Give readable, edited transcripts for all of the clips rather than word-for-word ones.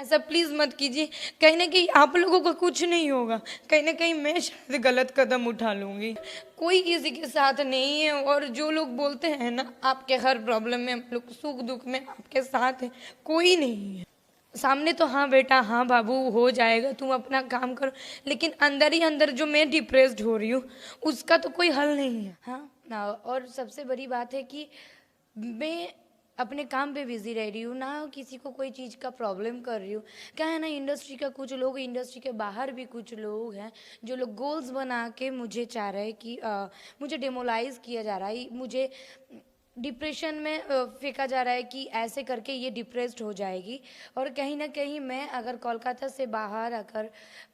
ऐसा प्लीज मत कीजिए। कहीं ना कहीं आप लोगों का कुछ नहीं होगा, कहीं ना कहीं मैं शायद गलत कदम उठा लूंगी। कोई किसी के साथ नहीं है, और जो लोग बोलते हैं ना आपके हर प्रॉब्लम में हम लोग सुख दुख में आपके साथ है, कोई नहीं है सामने। तो हाँ बेटा, हाँ बाबू, हो जाएगा, तुम अपना काम करो, लेकिन अंदर ही अंदर जो मैं डिप्रेस्ड हो रही हूँ उसका तो कोई हल नहीं है। हाँ ना, और सबसे बड़ी बात है कि मैं अपने काम पे बिजी रह रही हूँ ना, किसी को कोई चीज़ का प्रॉब्लम कर रही हूँ। क्या है ना, इंडस्ट्री का कुछ लोग, इंडस्ट्री के बाहर भी कुछ लोग हैं जो लोग गोल्स बना के मुझे चाह रहे हैं कि मुझे डेमोलाइज किया जा रहा है, मुझे डिप्रेशन में फेंका जा रहा है कि ऐसे करके ये डिप्रेस्ड हो जाएगी। और कहीं ना कहीं मैं अगर कोलकाता से बाहर, अगर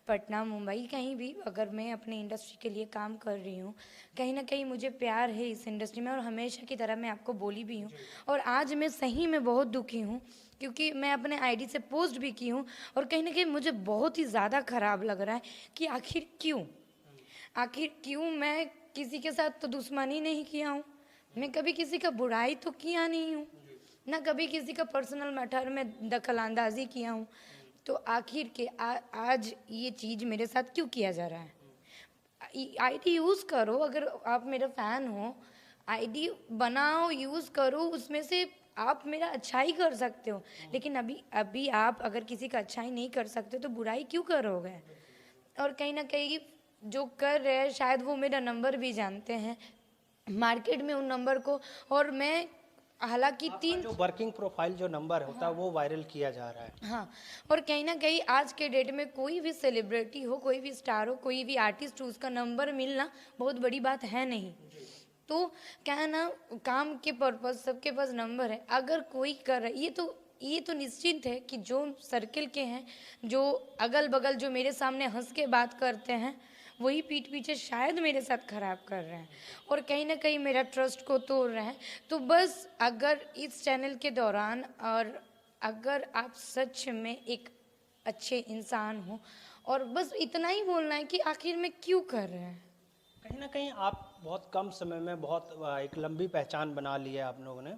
पटना, मुंबई, कहीं भी अगर मैं अपने इंडस्ट्री के लिए काम कर रही हूँ, कहीं ना कहीं मुझे प्यार है इस इंडस्ट्री में, और हमेशा की तरह मैं आपको बोली भी हूँ। और आज मैं सही में बहुत दुखी हूँ, क्योंकि मैं अपने आईडी से पोस्ट भी की हूँ, और कहीं ना कहीं मुझे बहुत ही ज़्यादा ख़राब लग रहा है कि आखिर क्यों मैं किसी के साथ तो दुश्मनी नहीं किया हूँ, मैं कभी किसी का बुराई तो किया नहीं हूँ, ना कभी किसी का पर्सनल मैटर में दखल अंदाजी किया हूँ। तो आखिर के आज ये चीज़ मेरे साथ क्यों किया जा रहा है? आईडी यूज़ करो, अगर आप मेरा फ़ैन हो, आईडी बनाओ, यूज़ करो, उसमें से आप मेरा अच्छाई कर सकते हो। लेकिन अभी अभी आप अगर किसी का अच्छाई नहीं कर सकते तो बुराई क्यों करोगे? और कहीं ना कहीं जो कर रहे हैं शायद वो मेरा नंबर भी जानते हैं मार्केट में उन नंबर को, और मैं हालांकि आपका तीन। जो वर्किंग प्रोफाइल जो नंबर होता है वो वायरल किया जा रहा है। हाँ, और कहीं ना कहीं आज के डेट में कोई भी सेलिब्रिटी हो, कोई भी स्टार हो, कोई भी आर्टिस्ट हो, उसका नंबर मिलना बहुत बड़ी बात है नहीं। तो क्या है ना, काम के पर्पज सबके पास नंबर है। अगर कोई कर रहा है, ये तो निश्चित है कि जो सर्किल के हैं, जो अगल बगल, जो मेरे सामने हंस के बात करते हैं, वही पीठ पीछे शायद मेरे साथ खराब कर रहे हैं, और कहीं ना कहीं मेरा ट्रस्ट को तोड़ रहे हैं। तो बस अगर इस चैनल के दौरान, और अगर आप सच में एक अच्छे इंसान हो, और बस इतना ही बोलना है कि आखिर में क्यों कर रहे हैं। कहीं ना कहीं आप बहुत कम समय में बहुत एक लंबी पहचान बना ली है आप लोगों ने।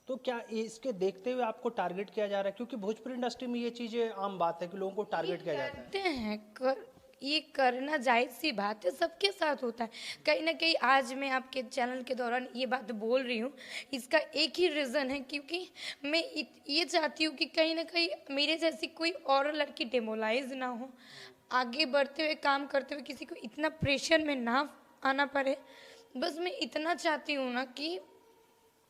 तो क्या इसके देखते हुए आपको टारगेट किया जा रहा है? क्योंकि भोजपुरी इंडस्ट्री में ये चीज़ें आम बात है कि लोगों को ये टारगेट किया जाता है। करते हैं ये करना जायज़ सी बात है, सबके साथ होता है। कहीं ना कहीं आज मैं आपके चैनल के दौरान ये बात बोल रही हूँ, इसका एक ही रीज़न है, क्योंकि मैं ये चाहती हूँ कि कहीं ना कहीं मेरे जैसी कोई और लड़की डेमोलाइज ना हो, आगे बढ़ते हुए काम करते हुए किसी को इतना प्रेशर में ना आना पड़े। बस मैं इतना चाहती हूँ ना कि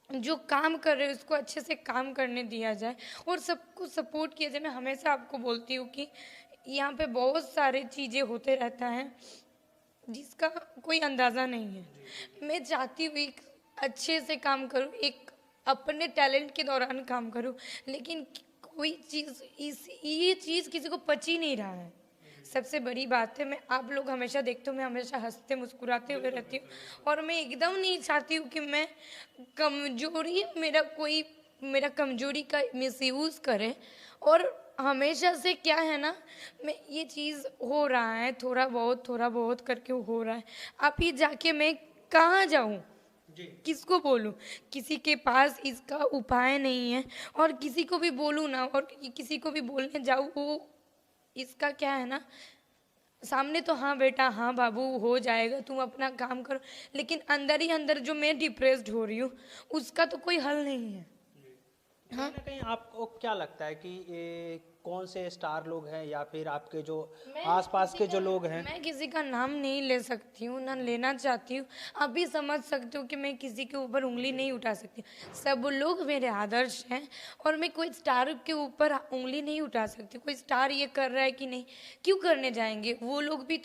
जो काम कर रहे हो उसको अच्छे से काम करने दिया जाए, और सबको सपोर्ट किया जाए। मैं हमेशा आपको बोलती हूँ कि यहाँ पे बहुत सारे चीज़ें होते रहता है जिसका कोई अंदाज़ा नहीं है। मैं चाहती हूँ एक अच्छे से काम करूँ, एक अपने टैलेंट के दौरान काम करूँ, लेकिन कोई चीज़ ये चीज़ किसी को पच ही नहीं रहा है। सबसे बड़ी बात है, मैं आप लोग हमेशा देखते हो मैं हमेशा हंसते मुस्कुराते हुए रहती हूँ, और मैं एकदम नहीं चाहती हूँ कि मैं कमजोरी मेरा कमजोरी का मिसयूज़ करे। और हमेशा से क्या है ना, मैं ये चीज़ हो रहा है, थोड़ा बहुत करके हो रहा है। अब ये जाके मैं कहाँ जाऊँ, किसको बोलूं? किसी के पास इसका उपाय नहीं है, और किसी को भी बोलूं ना, और किसी को भी बोलने जाऊं, वो इसका क्या है ना, सामने तो हाँ बेटा, हाँ बाबू, हो जाएगा, तुम अपना काम करो, लेकिन अंदर ही अंदर जो मैं डिप्रेस्ड हो रही हूँ उसका तो कोई हल नहीं है। कहीं हाँ, ना कहीं आपको क्या लगता है कि ये कौन से स्टार लोग हैं या फिर आपके जो आसपास के जो लोग हैं? मैं किसी का नाम नहीं ले सकती हूँ, ना लेना चाहती हूँ। आप भी समझ सकते हो कि मैं किसी के ऊपर उंगली नहीं उठा सकती। सब लोग मेरे आदर्श हैं, और मैं कोई स्टार के ऊपर उंगली नहीं उठा सकती। कोई स्टार ये कर रहा है कि नहीं, क्यों करने जाएंगे? वो लोग भी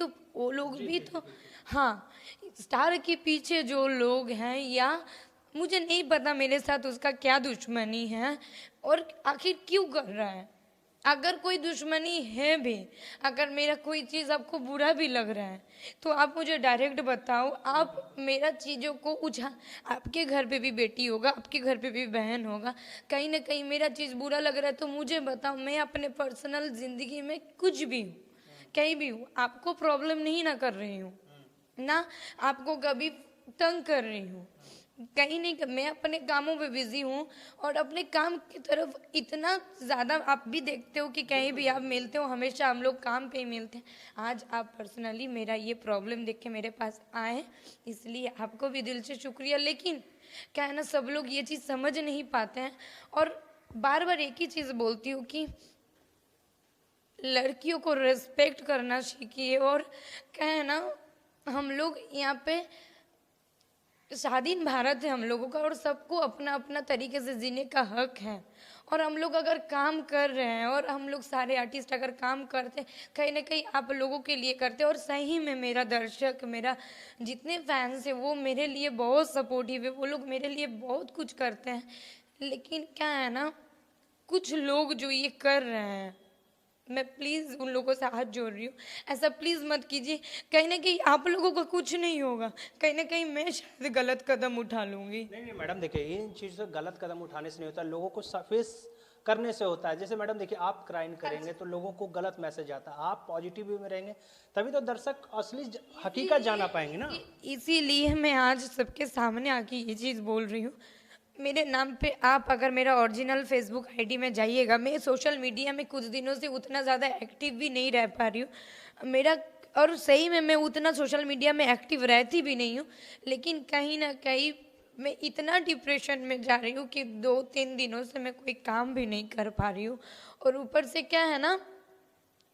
तो हाँ, स्टार के पीछे जो लोग हैं, या मुझे नहीं पता मेरे साथ उसका क्या दुश्मनी है, और आखिर क्यों कर रहा है। अगर कोई दुश्मनी है भी, अगर मेरा कोई चीज़ आपको बुरा भी लग रहा है, तो आप मुझे डायरेक्ट बताओ। आप मेरा चीज़ों को उछा, आपके घर पे भी बेटी होगा, आपके घर पे भी बहन होगा, कहीं ना कहीं मेरा चीज़ बुरा लग रहा है तो मुझे बताओ। मैं अपने पर्सनल ज़िंदगी में कुछ भी हूँ, कहीं भी हूँ, आपको प्रॉब्लम नहीं ना कर रही हूँ, ना आपको कभी तंग कर रही हूँ। कहीं नहीं, मैं अपने कामों में बिजी हूँ और अपने काम की तरफ इतना ज़्यादा, आप भी देखते हो कि कहीं भी आप मिलते हो हमेशा हम लोग काम पे ही मिलते हैं। आज आप पर्सनली मेरा ये प्रॉब्लम देख के मेरे पास आए, इसलिए आपको भी दिल से शुक्रिया। लेकिन क्या है ना, सब लोग ये चीज़ समझ नहीं पाते हैं और बार बार एक ही चीज़ बोलती हूँ कि लड़कियों को रिस्पेक्ट करना सीखिए। और क्या है ना, हम लोग यहाँ पे स्वाधीन भारत है हम लोगों का और सबको अपना अपना तरीके से जीने का हक है। और हम लोग अगर काम कर रहे हैं और हम लोग सारे आर्टिस्ट अगर काम करते हैं, कहीं ना कहीं आप लोगों के लिए करते हैं। और सही में मेरा दर्शक, मेरा जितने फैंस हैं वो मेरे लिए बहुत सपोर्टिव है, वो लोग मेरे लिए बहुत कुछ करते हैं। लेकिन क्या है ना, कुछ लोग जो ये कर रहे हैं, मैं प्लीज़ उन लोगों से हाथ जोड़ रही हूँ, ऐसा प्लीज़ मत कीजिए। कहीं ना कहीं आप लोगों को कुछ नहीं होगा, कहीं ना कहीं मैं शायद गलत कदम उठा लूँगी। नहीं नहीं मैडम, देखिए इन चीज़ों से गलत कदम उठाने से नहीं होता, लोगों को फेस करने से होता है। जैसे मैडम देखिए, आप क्राइम करेंगे तो लोगों को गलत मैसेज आता है, आप पॉजिटिव वे में रहेंगे तभी तो दर्शक असली हकीकत जाना पाएंगे ना। इसीलिए मैं आज सबके सामने आके ये चीज़ बोल रही हूँ। मेरे नाम पे आप अगर मेरा ओरिजिनल फेसबुक आईडी में जाइएगा, मैं सोशल मीडिया में कुछ दिनों से उतना ज़्यादा एक्टिव भी नहीं रह पा रही हूँ मेरा, और सही में मैं उतना सोशल मीडिया में एक्टिव रहती भी नहीं हूँ। लेकिन कहीं ना कहीं मैं इतना डिप्रेशन में जा रही हूँ कि 2-3 दिनों से मैं कोई काम भी नहीं कर पा रही हूँ। और ऊपर से क्या है ना,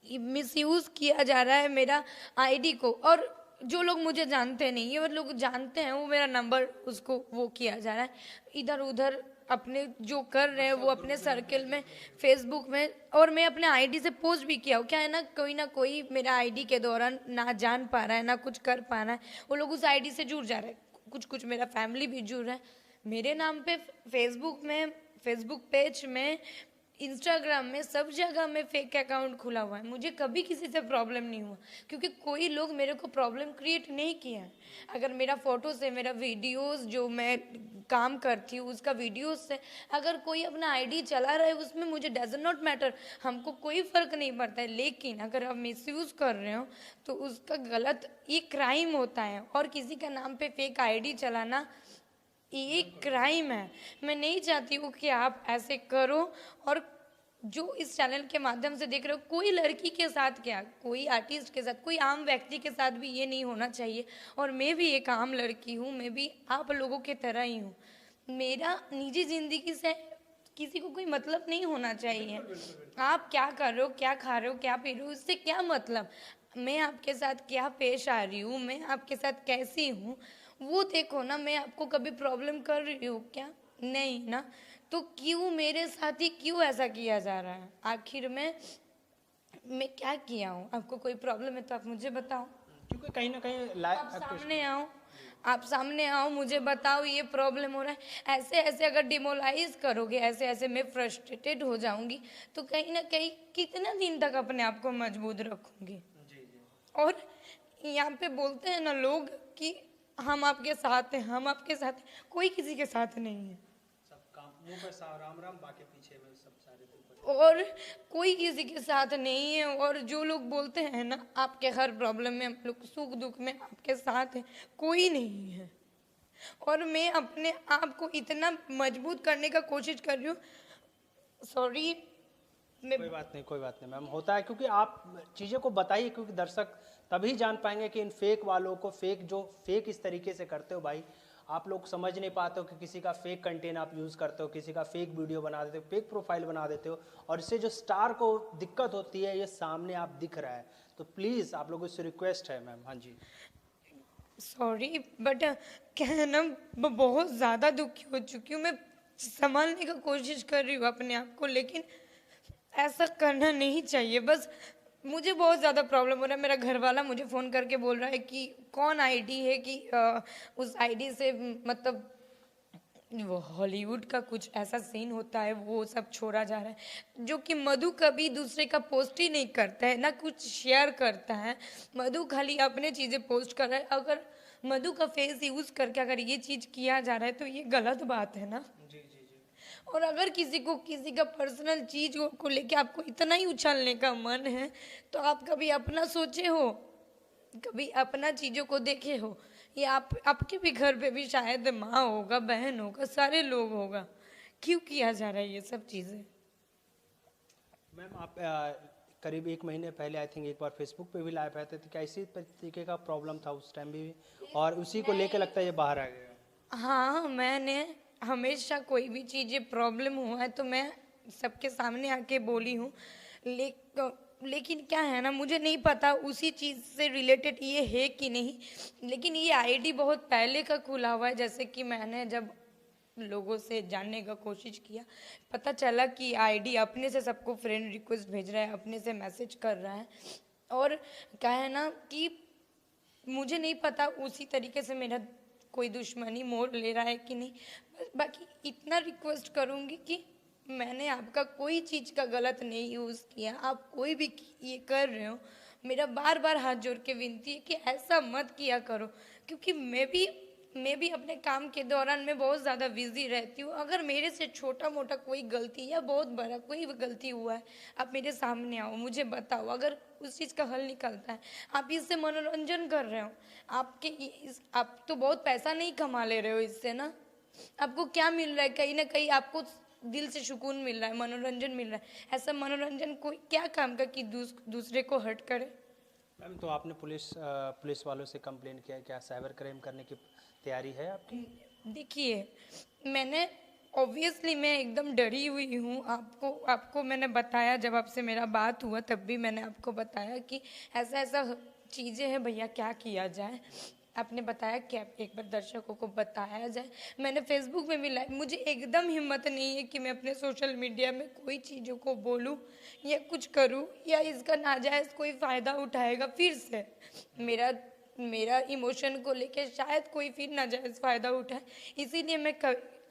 मिसयूज़ किया जा रहा है मेरा आईडी को। और जो लोग मुझे जानते नहीं है, वो लोग जानते हैं, वो मेरा नंबर उसको वो किया जा रहा है इधर उधर, अपने जो कर रहे हैं वो अपने सर्कल में, फेसबुक में। और मैं अपने आईडी से पोस्ट भी किया हूँ। क्या है ना कोई मेरा आईडी के दौरान ना जान पा रहा है, ना कुछ कर पा रहा है, वो लोग उस आईडी से जुड़ जा रहे हैं। कुछ कुछ मेरा फैमिली भी जुड़ रहा है मेरे नाम पे, फेसबुक में, फेसबुक पेज में, इंस्टाग्राम में, सब जगह में फेक अकाउंट खुला हुआ है। मुझे कभी किसी से प्रॉब्लम नहीं हुआ क्योंकि कोई लोग मेरे को प्रॉब्लम क्रिएट नहीं किया है। अगर मेरा फोटो से, मेरा वीडियोस जो मैं काम करती हूँ उसका वीडियोस से अगर कोई अपना आईडी चला रहा है, उसमें मुझे डज नॉट मैटर, हमको कोई फ़र्क नहीं पड़ता है। लेकिन अगर आप मिसयूज़ कर रहे हो तो उसका गलत, ये क्राइम होता है। और किसी का नाम पे फेक आईडी चलाना ये क्राइम है। मैं नहीं चाहती हूँ कि आप ऐसे करो। और जो इस चैनल के माध्यम से देख रहे हो, कोई लड़की के साथ क्या, कोई आर्टिस्ट के साथ, कोई आम व्यक्ति के साथ भी ये नहीं होना चाहिए। और मैं भी एक आम लड़की हूँ, मैं भी आप लोगों के तरह ही हूँ। मेरा निजी जिंदगी से किसी को कोई मतलब नहीं होना चाहिए। आप क्या कर रहे हो, क्या खा रहे हो, क्या पी रहे हो, इससे क्या मतलब। मैं आपके साथ क्या पेश आ रही हूँ, मैं आपके साथ कैसी हूँ, वो देखो ना। मैं आपको कभी प्रॉब्लम कर रही हूँ क्या? नहीं ना। तो क्यों मेरे साथ ही क्यों ऐसा किया जा रहा है? आखिर में मैं क्या किया हूँ? आपको कोई प्रॉब्लम है तो आप मुझे बताओ, क्योंकि कहीं ना कहीं आप सामने आओ, आप सामने आओ, मुझे बताओ ये प्रॉब्लम हो रहा है। ऐसे ऐसे अगर डिमोलाइज करोगे, ऐसे ऐसे मैं फ्रस्ट्रेटेड हो जाऊंगी, तो कहीं ना कहीं कितना दिन तक अपने आप को मजबूत रखूंगी। और यहाँ पे बोलते हैं ना लोग कि हम आपके साथ हैं, हम आपके साथ हैं, कोई किसी के साथ नहीं है। सब काम मुंह पे राम राम, बाकी पीछे में सब सारे दिल पर। और कोई किसी के साथ नहीं है। और जो लोग बोलते हैं ना आपके हर प्रॉब्लम में हम लोग सुख दुख में आपके साथ हैं, कोई नहीं है। और मैं अपने आप को इतना मजबूत करने का कोशिश कर रही हूँ। सॉरी, कोई बात नहीं, कोई बात नहीं मैम, होता है। क्योंकि आप चीज़ें को बताइए, क्योंकि दर्शक तभी जान पाएंगे कि इन फेक वालों को, फेक जो फेक इस तरीके से करते हो भाई, आप लोग समझ नहीं पाते हो कि किसी का फेक कंटेंट आप यूज़ करते हो, किसी का फेक वीडियो बना देते हो, फेक प्रोफाइल बना देते हो, और इससे जो स्टार को दिक्कत होती है ये सामने आप दिख रहा है। तो प्लीज़ आप लोगों से रिक्वेस्ट है मैम। हाँ जी, सॉरी, बट क्या है ना, मैं बहुत ज़्यादा दुखी हो चुकी हूँ। मैं संभालने का कोशिश कर रही हूँ अपने आप को, लेकिन ऐसा करना नहीं चाहिए। बस मुझे बहुत ज़्यादा प्रॉब्लम हो रहा है। मेरा घर वाला मुझे फ़ोन करके बोल रहा है कि कौन आईडी है, कि उस आईडी से मतलब वो हॉलीवुड का कुछ ऐसा सीन होता है, वो सब छोड़ा जा रहा है। जो कि मधु कभी दूसरे का पोस्ट ही नहीं करता है, ना कुछ शेयर करता है। मधु खाली अपने चीज़ें पोस्ट कर रहा है। अगर मधु का फेस यूज़ करके अगर ये चीज़ किया जा रहा है तो ये गलत बात है ना। जी जी जी। और अगर किसी को किसी का पर्सनल चीज को लेके आपको इतना ही उछालने का मन है तो आप कभी अपना सोचे हो, कभी अपना चीज़ों को देखे हो? या आपके भी घर पे भी शायद माँ होगा, बहन होगा, सारे लोग होगा, क्यों किया जा रहा है ये सब चीज़ें? मैम आप करीब 1 महीने पहले आई थिंक एक बार फेसबुक पे भी लाइव आए थे, तो क्या इसी तरीके का प्रॉब्लम था उस टाइम भी, और उसी को लेके लगता है ये बाहर आ गया? हाँ, मैंने हमेशा कोई भी चीज़ें प्रॉब्लम हुआ है तो मैं सबके सामने आके बोली हूँ। लेकिन क्या है ना, मुझे नहीं पता उसी चीज़ से रिलेटेड ये है कि नहीं, लेकिन ये आईडी बहुत पहले का खुला हुआ है। जैसे कि मैंने जब लोगों से जानने का कोशिश किया, पता चला कि आईडी अपने से सबको फ्रेंड रिक्वेस्ट भेज रहा है, अपने से मैसेज कर रहा है। और क्या है ना कि मुझे नहीं पता उसी तरीके से मेरा कोई दुश्मनी मोड़ ले रहा है कि नहीं। बाकी इतना रिक्वेस्ट करूँगी कि मैंने आपका कोई चीज़ का गलत नहीं यूज़ किया, आप कोई भी ये कर रहे हो, मेरा बार बार हाथ जोड़ के विनती है कि ऐसा मत किया करो। क्योंकि मैं भी अपने काम के दौरान मैं बहुत ज़्यादा बिजी रहती हूँ। अगर मेरे से छोटा मोटा कोई गलती या बहुत बड़ा कोई गलती हुआ है, आप मेरे सामने आओ, मुझे बताओ, अगर उस चीज़ का हल निकलता है। आप इससे मनोरंजन कर रहे हो, आप तो बहुत पैसा नहीं कमा ले रहे हो इससे ना। आपको क्या मिल रहा है? कहीं ना कहीं आपको दिल से सुकून मिल रहा है, मनोरंजन मिल रहा है। ऐसा मनोरंजन कोई क्या काम का कि दूसरे को हर्ट करे? मैम तो आपने पुलिस वालों से कंप्लेन किया, क्या साइबर क्राइम करने की तैयारी है आपकी? देखिए, मैंने ऑब्वियसली मैं एकदम डरी हुई हूँ। आपको मैंने बताया, जब आपसे मेरा बात हुआ तब भी मैंने आपको बताया कि ऐसा ऐसा चीज़ें हैं भैया, क्या किया जाए। आपने बताया कि आप एक बार दर्शकों को बताया जाए। मैंने फेसबुक में भी लाइव, मुझे एकदम हिम्मत नहीं है कि मैं अपने सोशल मीडिया में कोई चीज़ों को बोलूं या कुछ करूं, या इसका नाजायज़ कोई फ़ायदा उठाएगा फिर से मेरा मेरा इमोशन को लेके शायद कोई फिर नाजायज़ फ़ायदा उठाए। इसीलिए मैं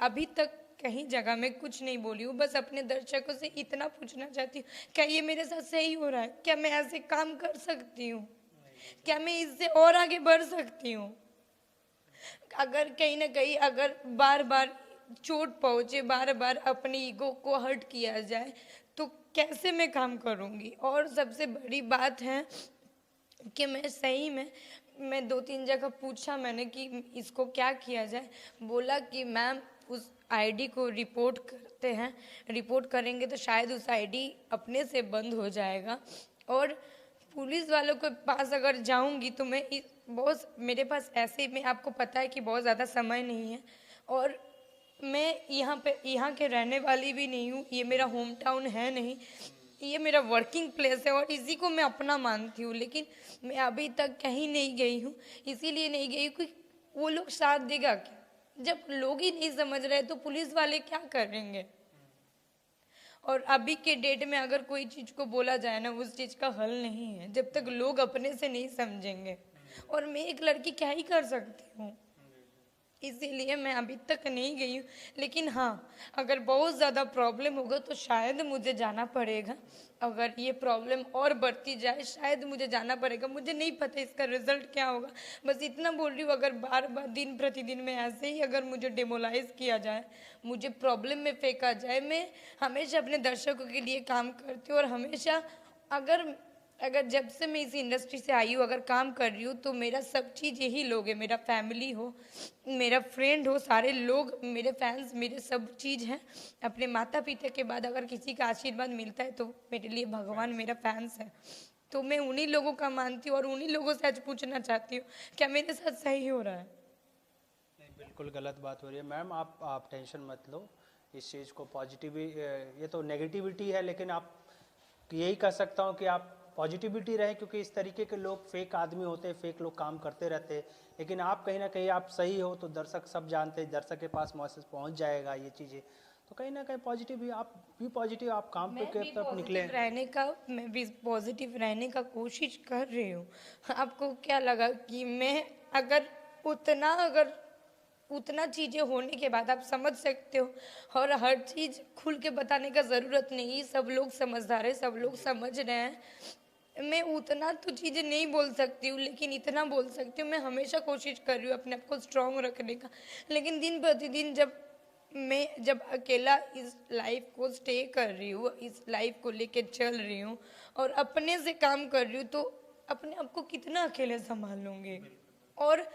अभी तक कहीं जगह में कुछ नहीं बोली हूँ। बस अपने दर्शकों से इतना पूछना चाहती हूँ, क्या ये मेरे साथ सही हो रहा है? क्या मैं ऐसे काम कर सकती हूँ? क्या मैं इससे और आगे बढ़ सकती हूँ? अगर कहीं ना कहीं अगर बार बार चोट पहुँचे, बार बार अपनी ईगो को हर्ट किया जाए, तो कैसे मैं काम करूँगी? और सबसे बड़ी बात है कि मैं सही में, मैं 2-3 जगह पूछा मैंने कि इसको क्या किया जाए। बोला कि मैम उस आईडी को रिपोर्ट करते हैं, रिपोर्ट करेंगे तो शायद उस आईडी अपने से बंद हो जाएगा। और पुलिस वालों के पास अगर जाऊंगी तो मैं बहुत, मेरे पास ऐसे में आपको पता है कि बहुत ज़्यादा समय नहीं है, और मैं यहाँ के रहने वाली भी नहीं हूँ, ये मेरा होम टाउन है नहीं, ये मेरा वर्किंग प्लेस है और इसी को मैं अपना मानती हूँ। लेकिन मैं अभी तक कहीं नहीं गई हूँ, इसीलिए नहीं गई कि वो लोग साथ देगा क्या? जब लोग ही नहीं समझ रहे तो पुलिस वाले क्या करेंगे? और अभी के डेट में अगर कोई चीज़ को बोला जाए ना, उस चीज़ का हल नहीं है जब तक लोग अपने से नहीं समझेंगे। और मैं एक लड़की क्या ही कर सकती हूँ, इसीलिए मैं अभी तक नहीं गई हूँ। लेकिन हाँ, अगर बहुत ज़्यादा प्रॉब्लम होगा तो शायद मुझे जाना पड़ेगा। अगर ये प्रॉब्लम और बढ़ती जाए शायद मुझे जाना पड़ेगा। मुझे नहीं पता इसका रिजल्ट क्या होगा, बस इतना बोल रही हूँ, अगर बार बार दिन प्रतिदिन में ऐसे ही अगर मुझे डिमोलाइज किया जाए, मुझे प्रॉब्लम में फेंका जाए। मैं हमेशा अपने दर्शकों के लिए काम करती हूँ, और हमेशा अगर अगर जब से मैं इस इंडस्ट्री से आई हूँ, अगर काम कर रही हूँ, तो मेरा सब चीज़ यही लोग है। मेरा फैमिली हो, मेरा फ्रेंड हो, सारे लोग मेरे फैंस, मेरे सब चीज़ हैं। अपने माता पिता के बाद अगर किसी का आशीर्वाद मिलता है तो मेरे लिए भगवान मेरा फैंस है। तो मैं उन्हीं लोगों का मानती हूँ, और उन्हीं लोगों से आज पूछना चाहती हूँ, क्या मेरे साथ सही हो रहा है? नहीं, बिल्कुल गलत बात हो रही है मैम। आप टेंशन मत लो इस चीज़ को। पॉजिटिव, ये तो नेगेटिविटी है, लेकिन आप यही कर सकता हूँ कि आप पॉजिटिविटी रहे, क्योंकि इस तरीके के लोग फेक आदमी होते हैं, फेक लोग काम करते रहते हैं। लेकिन आप कहीं ना कहीं आप सही हो तो दर्शक सब जानते हैं, दर्शक के पास मैसेज पहुँच जाएगा ये चीज़ें। तो कहीं ना कहीं पॉजिटिव, आप भी पॉजिटिव, आप काम पे के तरफ निकले। मैं भी पॉजिटिव रहने का कोशिश कर रही हूँ। आपको क्या लगा कि मैं अगर अगर उतना चीज़ें होने के बाद आप समझ सकते हो, और हर चीज़ खुल के बताने का ज़रूरत नहीं, सब लोग समझदार है, सब लोग समझ रहे हैं। मैं उतना तो चीज़ें नहीं बोल सकती हूँ, लेकिन इतना बोल सकती हूँ, मैं हमेशा कोशिश कर रही हूँ अपने आप को स्ट्रॉन्ग रखने का। लेकिन दिन प्रतिदिन जब अकेला इस लाइफ को स्टे कर रही हूँ, इस लाइफ को लेके चल रही हूँ और अपने से काम कर रही हूँ, तो अपने आप को कितना अकेले संभाल लूँगी। और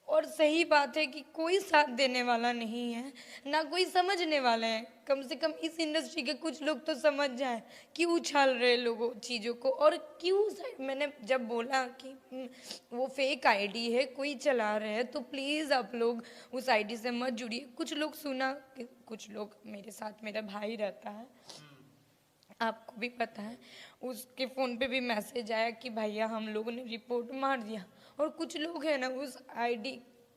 और सही बात है कि कोई साथ देने वाला नहीं है, ना कोई समझने वाला है। कम से कम इस इंडस्ट्री के कुछ लोग तो समझ जाए क्यों उछाल रहे लोगों चीज़ों को, और क्यों मैंने जब बोला कि वो फेक आईडी है, कोई चला रहे हैं, तो प्लीज़ आप लोग उस आईडी से मत जुड़िए। कुछ लोग सुना, कुछ लोग, मेरे साथ मेरा भाई रहता है, आपको भी पता है, उसके फ़ोन पे भी मैसेज आया कि भैया हम लोगों ने रिपोर्ट मार दिया। और कुछ लोग हैं ना उस आईडी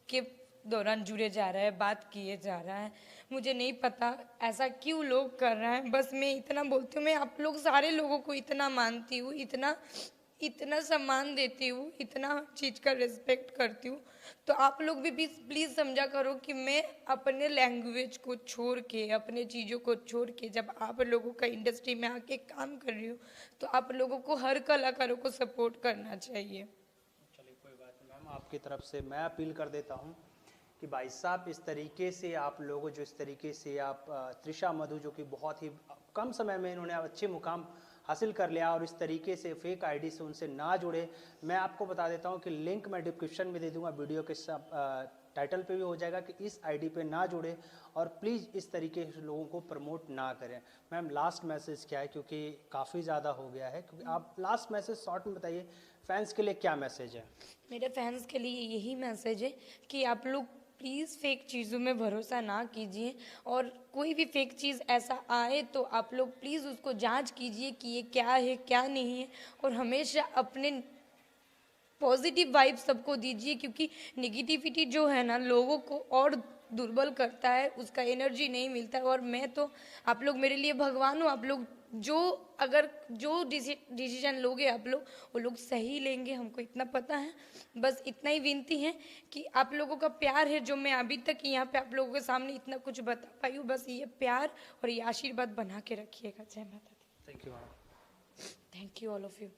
के दौरान जुड़े जा रहा है, बात किए जा रहा है। मुझे नहीं पता ऐसा क्यों लोग कर रहे हैं। बस मैं इतना बोलती हूँ, मैं आप लोग सारे लोगों को इतना मानती हूँ, इतना इतना सम्मान देती हूँ, इतना चीज़ का रिस्पेक्ट करती हूँ, तो आप लोग भी प्लीज़ समझा करो कि मैं अपने लैंग्वेज को छोड़ के, अपने चीज़ों को छोड़ के जब आप लोगों का इंडस्ट्री में आके काम कर रही हूँ, तो आप लोगों को, हर कलाकारों को सपोर्ट करना चाहिए। चलिए कोई बात नहीं मैम, आपकी तरफ से मैं अपील कर देता हूँ कि भाई साहब इस तरीके से आप लोगों, जो इस तरीके से आप त्रिशा मधु, जो कि बहुत ही कम समय में इन्होंने अच्छे मुकाम हासिल कर लिया, और इस तरीके से फेक आईडी से उनसे ना जुड़े। मैं आपको बता देता हूं कि लिंक मैं डिस्क्रिप्शन में दे दूंगा, वीडियो के सब टाइटल पे भी हो जाएगा कि इस आईडी पे ना जुड़े, और प्लीज़ इस तरीके से लोगों को प्रमोट ना करें। मैम लास्ट मैसेज क्या है, क्योंकि काफ़ी ज़्यादा हो गया है, क्योंकि आप लास्ट मैसेज शॉर्ट में बताइए, फैंस के लिए क्या मैसेज है? मेरे फैंस के लिए यही मैसेज है कि आप लोग प्लीज़ फेक चीज़ों में भरोसा ना कीजिए, और कोई भी फेक चीज़ ऐसा आए तो आप लोग प्लीज़ उसको जांच कीजिए कि ये क्या है क्या नहीं है, और हमेशा अपने पॉजिटिव वाइब सबको दीजिए, क्योंकि निगेटिविटी जो है ना लोगों को और दुर्बल करता है, उसका एनर्जी नहीं मिलता है। और मैं तो, आप लोग मेरे लिए भगवान हो, आप लोग जो, अगर जो डिसीजन लोगे आप लोग, वो लोग सही लेंगे, हमको इतना पता है। बस इतना ही विनती है कि आप लोगों का प्यार है, जो मैं अभी तक यहाँ पे आप लोगों के सामने इतना कुछ बता पाई हूँ, बस ये प्यार और ये आशीर्वाद बना के रखिएगा। जय माता दी। Thank you ma'am. Thank you all of you.